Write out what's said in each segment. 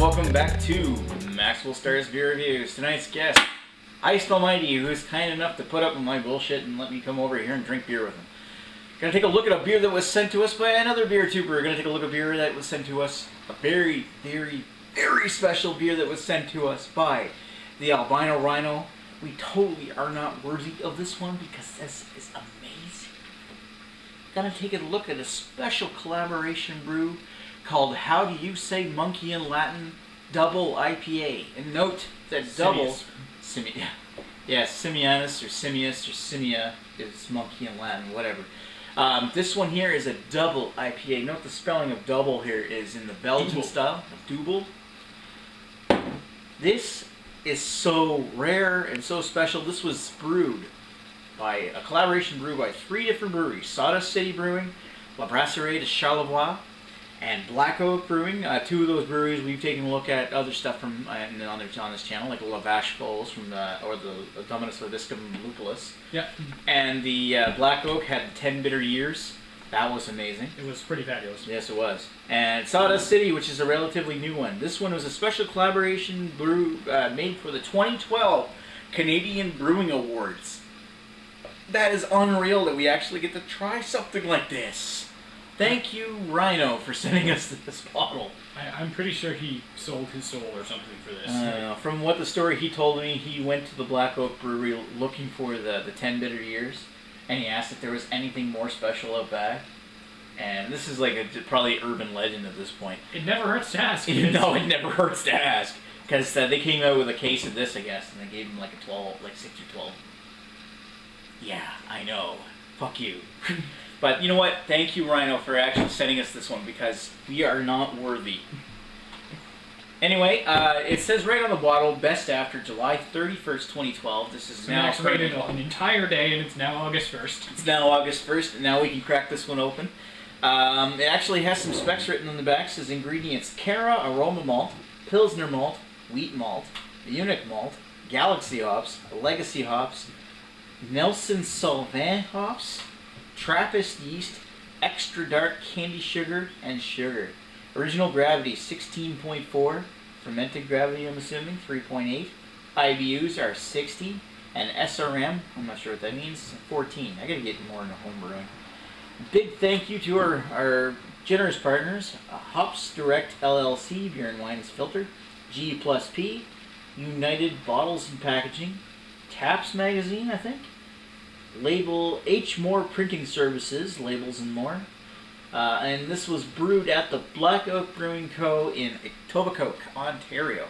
welcome back to Maxwell Starr's Beer Reviews. Tonight's guest, HeistAlmighty, who's kind enough to put up with my bullshit and let me come over here and drink beer with him. Gonna take a look at a beer that was sent to us by another beer tuber. We're gonna take a look at a beer that was sent to us, a very, very, very special beer that was sent to us by the Albino Rhino. We totally are not worthy of this one because this is amazing. Gonna take a look at a special collaboration brew called How Do You Say Monkey in Latin? Dubbel IPA. And note that Dubbel, Simianus or Simius or Simia is monkey in Latin, whatever. This one here is a Dubbel IPA. Note the spelling of double here is in the Belgian style, Dubbel. This is so rare and so special. This was brewed by a collaboration brew by 3 different breweries: Sawdust City Brewing, Microbrassire de Charlevoix, and Black Oak Brewing. 2 of those breweries we've taken a look at other stuff from on this channel, like the Lavash Foals from the Dominus Laviscum Lupulus. Yeah. And the Black Oak had 10 bitter years. That was amazing. It was pretty fabulous. Yes, it was. And Sawdust City, which is a relatively new one. This one was a special collaboration brew made for the 2012 Canadian Brewing Awards. That is unreal that we actually get to try something like this. Thank you, Rhino, for sending us this bottle. I'm pretty sure he sold his soul or something for this. I don't know. From what the story he told me, he went to the Black Oak Brewery looking for the 10 bitter years, and he asked if there was anything more special out back. And this is like probably urban legend at this point. It never hurts to ask. No, it never hurts to ask. Because they came out with a case of this, I guess, and they gave him like a 12, like 6 or 12. Yeah, I know. Fuck you. But you know what? Thank you, Rhino, for actually sending us this one because we are not worthy. Anyway, it says right on the bottle, best after July 31st, 2012. This is so now waited an entire day, and it's now August 1st. It's now August 1st, and now we can crack this one open. It actually has some specs written on the back. It says ingredients: Cara aroma malt, Pilsner malt, wheat malt, Munich malt, Galaxy hops, Legacy hops, Nelson Sauvin hops, Trappist yeast, extra dark candy sugar, and sugar. Original gravity 16.4, fermented gravity I'm assuming 3.8. IBUs are 60, and SRM, I'm not sure what that means, 14. I gotta get more into home brewing. Big thank you to our generous partners: Hops Direct LLC, Beer and Wine is Filtered, G+P, United Bottles and Packaging, Taps Magazine, I think, Label H More Printing Services, Labels and More. And this was brewed at the Black Oak Brewing Co. in Etobicoke, Ontario.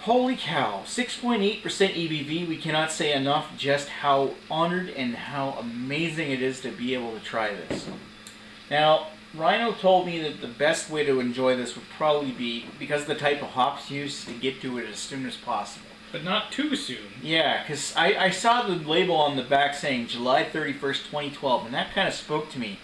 Holy cow, 6.8% EBV. We cannot say enough just how honored and how amazing it is to be able to try this. Now, Rhino told me that the best way to enjoy this would probably be, because of the type of hops used, to get to it as soon as possible. But not too soon. Yeah, because I saw the label on the back saying July 31st, 2012, and that kind of spoke to me.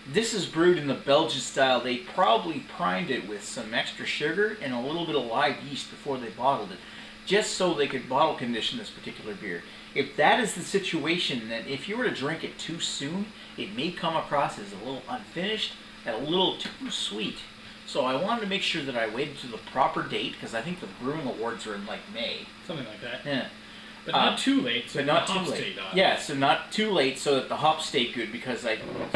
This is brewed in the Belgian style. They probably primed it with some extra sugar and a little bit of live yeast before they bottled it, just so they could bottle condition this particular beer. If that is the situation, then if you were to drink it too soon, it may come across as a little unfinished and a little too sweet. So I wanted to make sure that I waited to the proper date, because I think the Brewing Awards are in like May. Something like that. Yeah. But not too late, so but not too late. Yeah, so not too late so that the hops stay good, because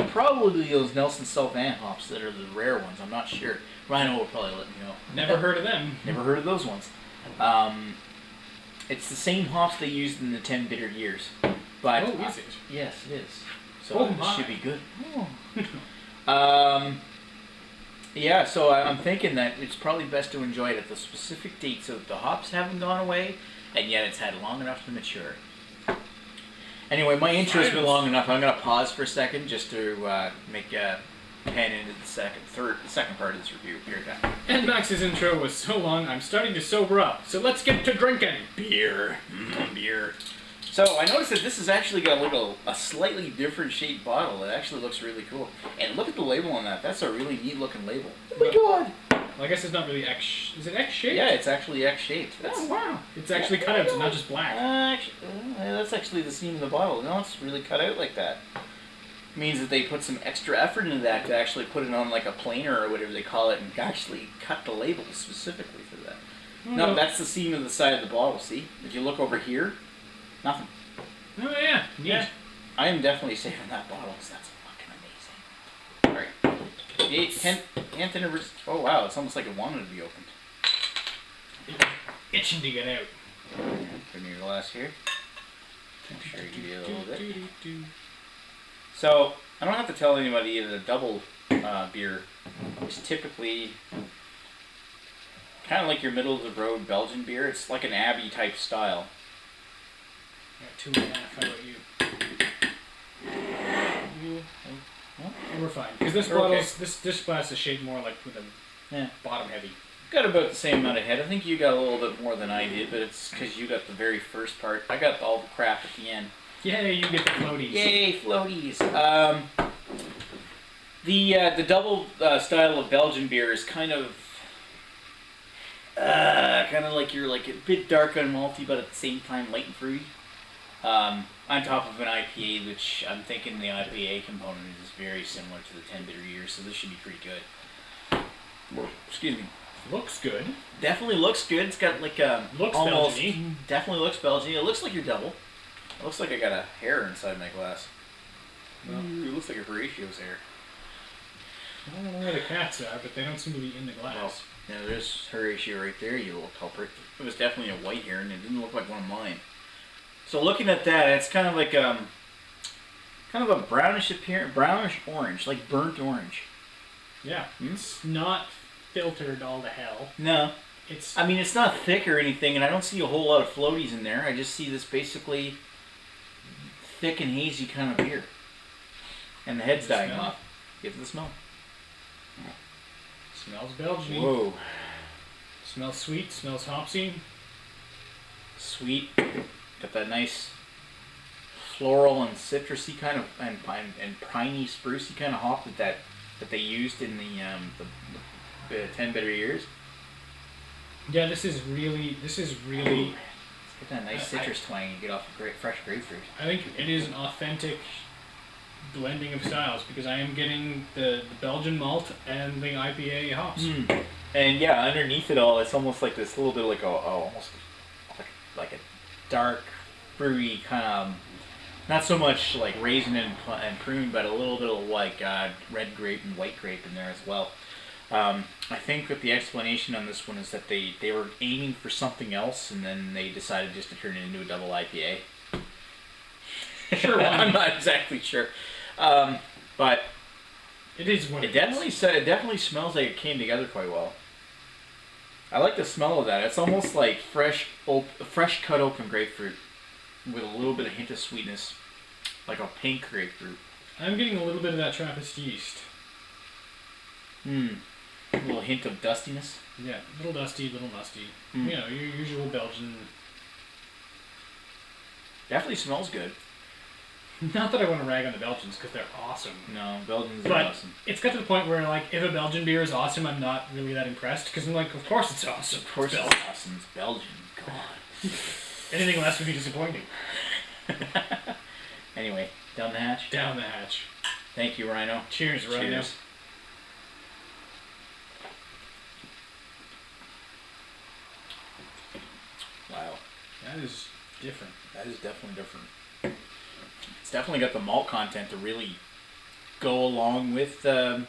probably those Nelson Sauvin hops that are the rare ones. I'm not sure. Rhino will probably let me know. Never heard of them. Never heard of those ones. It's the same hops they used in the 10 bitter years. But, is it? Yes, it is. So it should be good. Yeah, so I'm thinking that it's probably best to enjoy it at the specific date so that the hops haven't gone away, and yet it's had long enough to mature. Anyway, my intro's been long enough. I'm going to pause for a second just to make a pan into the second part of this review. Beer time. And Max's intro was so long, I'm starting to sober up. So let's get to drinking. Beer. Beer. So I noticed that this has actually got a slightly different shaped bottle. It actually looks really cool. And look at the label on that. That's a really neat looking label. Oh my god! Well, I guess it's not really X. Is it X shaped? Yeah, it's actually X shaped. Oh wow! It's actually cut out, so not just black. That's actually the seam of the bottle. No, it's really cut out like that. means that they put some extra effort into that to actually put it on like a planer or whatever they call it, and actually cut the labels specifically for that. No, that's the seam of the side of the bottle. See, if you look over here, nothing. Oh yeah, neat. Yeah. I am definitely saving that bottle. So that's fucking amazing. All right, the 10th anniversary. Oh wow, it's almost like it wanted to be opened. Itching to get out. Put your glass here. Make sure you give you a little bit. So I don't have to tell anybody that a Dubbel beer is typically kind of like your middle of the road Belgian beer. It's like an Abbey type style. Yeah, 2.5. How about you? We're fine because this bottle's this glass is shaped more like with a bottom heavy. Got about the same amount of head. I think you got a little bit more than I did, but it's because you got the very first part. I got all the crap at the end. Yay, you get the floaties. Yay, floaties. The Dubbel style of Belgian beer is kind of like you're like a bit dark and malty, but at the same time light and fruity. On top of an IPA, which I'm thinking the IPA component is very similar to the 10 bitter years, so this should be pretty good. Excuse me. Looks good. Definitely looks good. It's got like looks almost Belgian-y. Definitely looks Belgian. It looks like your Dubbel. It looks like I got a hair inside my glass. It looks like a Horatio's hair. I don't know where the cats are, but they don't seem to be in the glass. Well, yeah, there's Horatio right there, you little culprit. It was definitely a white hair, and it didn't look like one of mine. So looking at that, it's kind of like kind of a brownish appearance, brownish orange, like burnt orange. Yeah, it's not filtered all to hell. No. I mean, it's not thick or anything, and I don't see a whole lot of floaties in there. I just see this basically thick and hazy kind of beer. And the head's dying off. Give it the smell. Smells Belgian. Whoa. Smells sweet, smells hopsy. Sweet. Got that nice floral and citrusy kind of, and piney, sprucey kind of hop that they used in the 10 bitter years. Yeah, this is really. Get that nice citrus twang you get off of fresh grapefruit. I think it is an authentic blending of styles because I am getting the Belgian malt and the IPA hops. And yeah, underneath it all, it's almost like this little bit like almost like a dark, fruity kind of, not so much like raisin and prune, but a little bit of like red grape and white grape in there as well. I think that the explanation on this one is that they were aiming for something else, and then they decided just to turn it into a double IPA. Sure, I'm not exactly sure, but it is what it definitely it definitely smells like it came together quite well. I like the smell of that. It's almost like fresh cut open grapefruit with a little bit of hint of sweetness, like a pink grapefruit. I'm getting a little bit of that Trappist yeast. A little hint of dustiness. Yeah, little dusty, little musty. You know, your usual Belgian. Definitely smells good. Not that I want to rag on the Belgians because they're awesome. No, Belgians are but awesome. It's got to the point where, like, if a Belgian beer is awesome, I'm not really that impressed because I'm like, of course it's awesome. Of course it's awesome. It's Belgian. God. Anything less would be disappointing. Anyway, down the hatch. Down the hatch. Thank you, Rhino. Cheers, Rhino. Cheers. Wow. That is different. That is definitely different. It's definitely got the malt content to really go along with the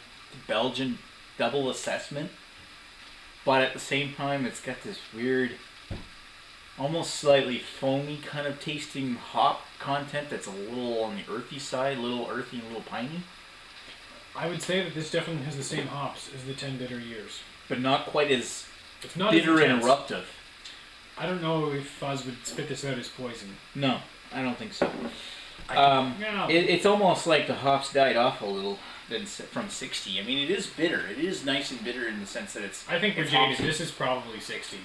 Belgian Dubbel assessment. But at the same time, it's got this weird, almost slightly foamy kind of tasting hop content that's a little on the earthy side, a little earthy and a little piney. I would say that this definitely has the same hops as the 10 bitter years. But not quite as it's not bitter as and eruptive. I don't know if Fuzz would spit this out as poison. No, I don't think so. No. It's almost like the hops died off a little from 60. I mean, it is bitter. It is nice and bitter in the sense that it's... I think for jaded, this is probably 60.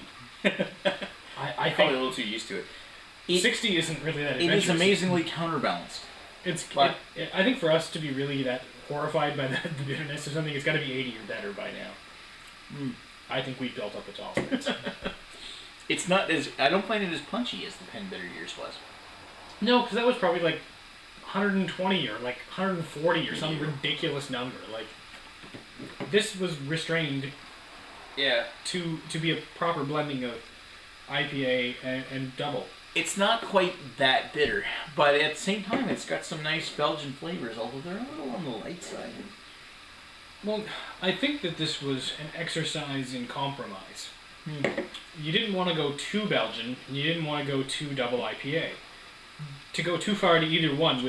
I think a little too used to it. 60 isn't really that adventurous. It is amazingly counterbalanced. I think for us to be really that horrified by the bitterness of something, it's got to be 80 or better by now. I think we built up a tolerance. It's not as... I don't find it as punchy as the 10 bitter years was. No, because that was probably like 120 or like 140 or some ridiculous number. Like, this was restrained to be a proper blending of IPA and Dubbel. It's not quite that bitter, but at the same time, it's got some nice Belgian flavors, although they're a little on the light side. Well, I think that this was an exercise in compromise. You didn't want to go too Belgian, and you didn't want to go too Dubbel IPA. To go too far to either one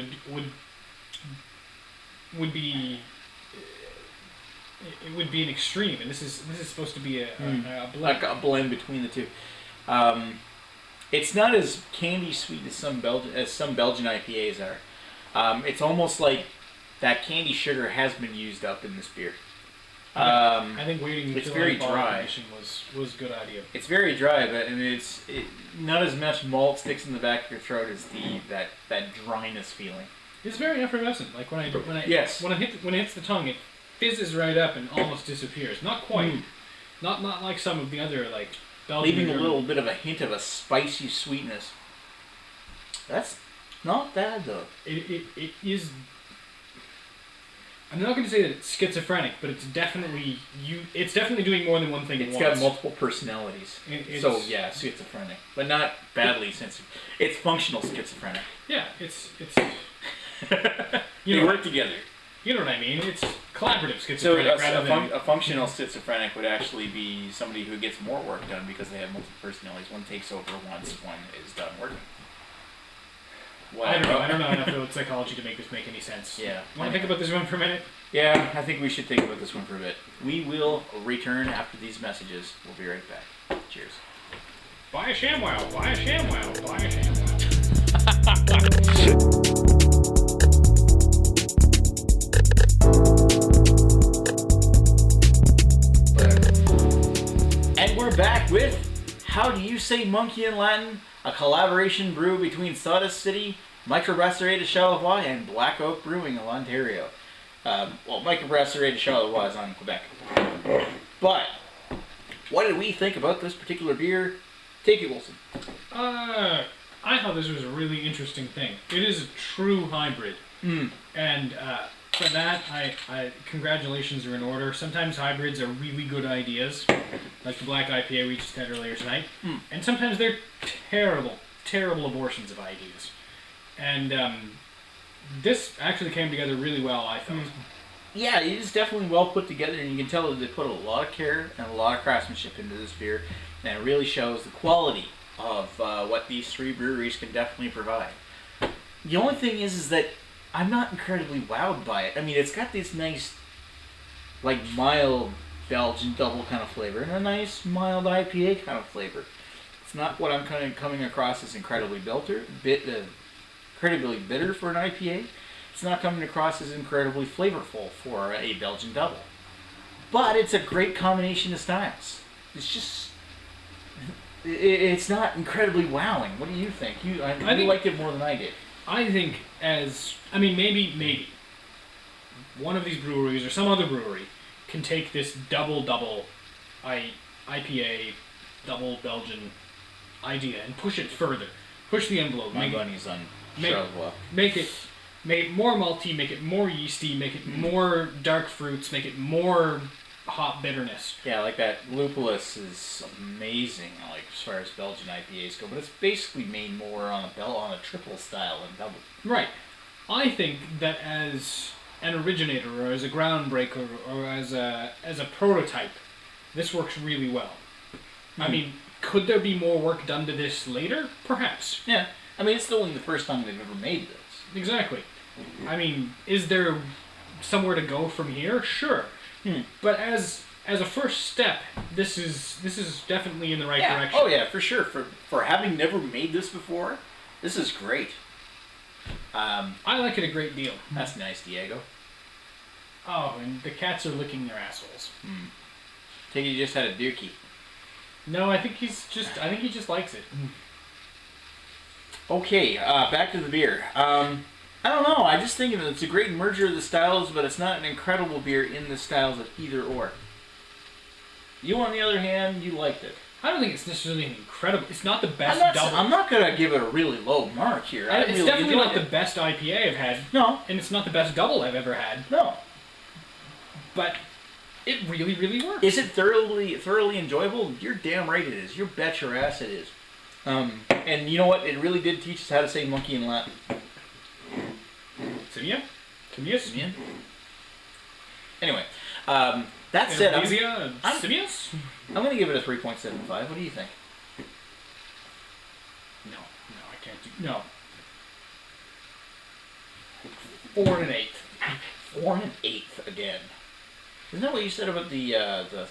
would be an extreme, and this is supposed to be a blend. Like a blend between the two. It's not as candy sweet as some Belgian IPAs are. It's almost like that candy sugar has been used up in this beer. I think waiting it's until very dry. Was a good idea. It's very dry, but it's not as much malt sticks in the back of your throat as that dryness feeling. It's very effervescent. Like when it hits the tongue, it fizzes right up and almost disappears. Not quite. Not like some of the other like Belgian. Leaving a little bit of a hint of a spicy sweetness. That's not bad though. It is. I'm not going to say that it's schizophrenic, but it's definitely doing more than one thing at once. It's got multiple personalities. So yeah, schizophrenic, but not badly sensitive. It's functional schizophrenic. Yeah, it's. They work together. You know what I mean? It's collaborative schizophrenic So a functional schizophrenic would actually be somebody who gets more work done because they have multiple personalities. One takes over once one is done working. I don't know enough about psychology to make this make any sense. Yeah. Want to think about this one for a minute? Yeah, I think we should think about this one for a bit. We will return after these messages. We'll be right back. Cheers. Buy a ShamWow. Buy a ShamWow. Buy a ShamWow. And we're back with How Do You Say Monkey in Latin? A collaboration brew between Sawdust City, Microbrassire de Charlevoix, and Black Oak Brewing of Ontario. Microbrassire de Charlevoix is on Quebec. But, what did we think about this particular beer? Take it, Wilson. I thought this was a really interesting thing. It is a true hybrid. And for that, I congratulations are in order. Sometimes hybrids are really good ideas, like the black IPA we just had earlier tonight. And sometimes they're terrible abortions of ideas. And this actually came together really well, I thought. Yeah, it is definitely well put together, and you can tell that they put a lot of care and a lot of craftsmanship into this beer, and it really shows the quality of what these three breweries can definitely provide. The only thing is that I'm not incredibly wowed by it. I mean, it's got this nice, like, mild Belgian Dubbel kind of flavor and a nice mild IPA kind of flavor. It's not what I'm kind of coming across as incredibly bitter for an IPA. It's not coming across as incredibly flavorful for a Belgian Dubbel. But it's a great combination of styles. It's just... It's not incredibly wowing. What do you think? I think you liked it more than I did. I think maybe one of these breweries or some other brewery can take this double IPA, double Belgian idea and push it further. Push the envelope. My bunny's on Charlevoix. Make it more malty, make it more yeasty, make it more dark fruits, make it more hop bitterness. Yeah, like that lupulus is amazing, like as far as Belgian IPAs go, but it's basically made more on a triple style than double. Right. I think that as an originator or as a groundbreaker or as a prototype, this works really well. I mean, could there be more work done to this later? Perhaps. Yeah. I mean, it's only the first time they've ever made this. Exactly. I mean, is there somewhere to go from here? Sure. But as a first step, this is definitely in the right direction. Oh yeah, for sure. For having never made this before, this is great. I like it a great deal. That's nice, Diego. Oh, and the cats are licking their assholes. Think he just had a dookie. No, I think he just likes it. Okay, back to the beer. I don't know. I just think it's a great merger of the styles, but it's not an incredible beer in the styles of either or. You, on the other hand, you liked it. I don't think it's necessarily incredible. It's not the best double. I'm not gonna give it a really low mark here. It's really definitely not it. the best IPA I've had. No. And it's not the best double I've ever had. No. But it really, really works. Is it thoroughly enjoyable? You're damn right it is. You bet your ass it is. And you know what? It really did teach us how to say monkey in Latin. Simia? Simius? Simia? Anyway, that said, Simius? I'm going to give it a 3.75. What do you think? No, I can't do... No. 4 1/8. 4 1/8 again. Isn't that what you said about the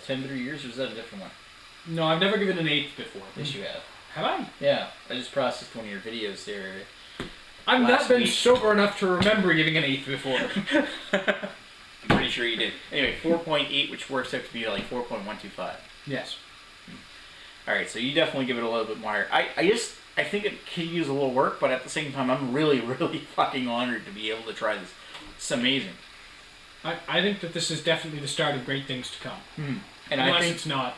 10 years, or is that a different one? No, I've never given an 8th before. Yes, you have. Have I? Yeah, I just processed one of your videos there. I've not been sober enough to remember giving an 8th before. I'm pretty sure you did. Anyway, 4.8, which works out to be like 4.125. Yes. Alright, so you definitely give it a little bit more. I think it could use a little work, but at the same time, I'm really, really fucking honored to be able to try this. It's amazing. I think that this is definitely the start of great things to come. And unless I think it's not.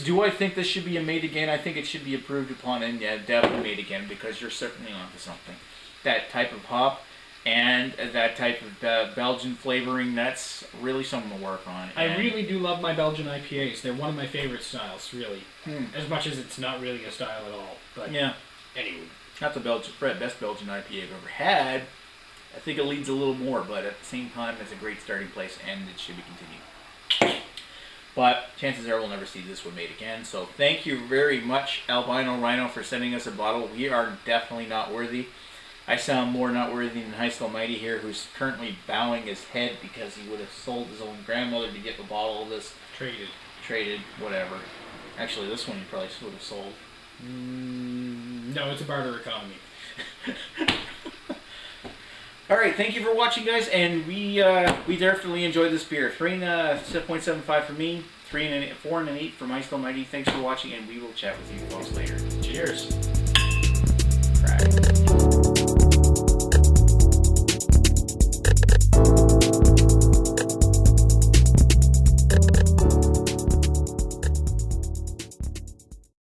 Do I think this should be a made again? I think it should be approved upon and definitely made again, because you're certainly onto something. That type of hop and that type of Belgian flavoring, that's really something to work on. I really do love my Belgian IPAs. They're one of my favorite styles, really. As much as it's not really a style at all. But yeah. Anyway. Not the best Belgian IPA I've ever had. I think it leads a little more, but at the same time, it's a great starting place, and it should be continued. But chances are we'll never see this one made again. So thank you very much, Albino Rhino, for sending us a bottle. We are definitely not worthy. I sound more not worthy than HeistAlmighty here, who's currently bowing his head because he would have sold his own grandmother to get the bottle of this. Traded, whatever. Actually, this one he probably would have sold. No, it's a barter economy. All right, thank you for watching, guys, and we definitely enjoyed this beer. 3.75 for me, 4 1/8 for HeistAlmighty. Thanks for watching, and we will chat with you folks later. Cheers.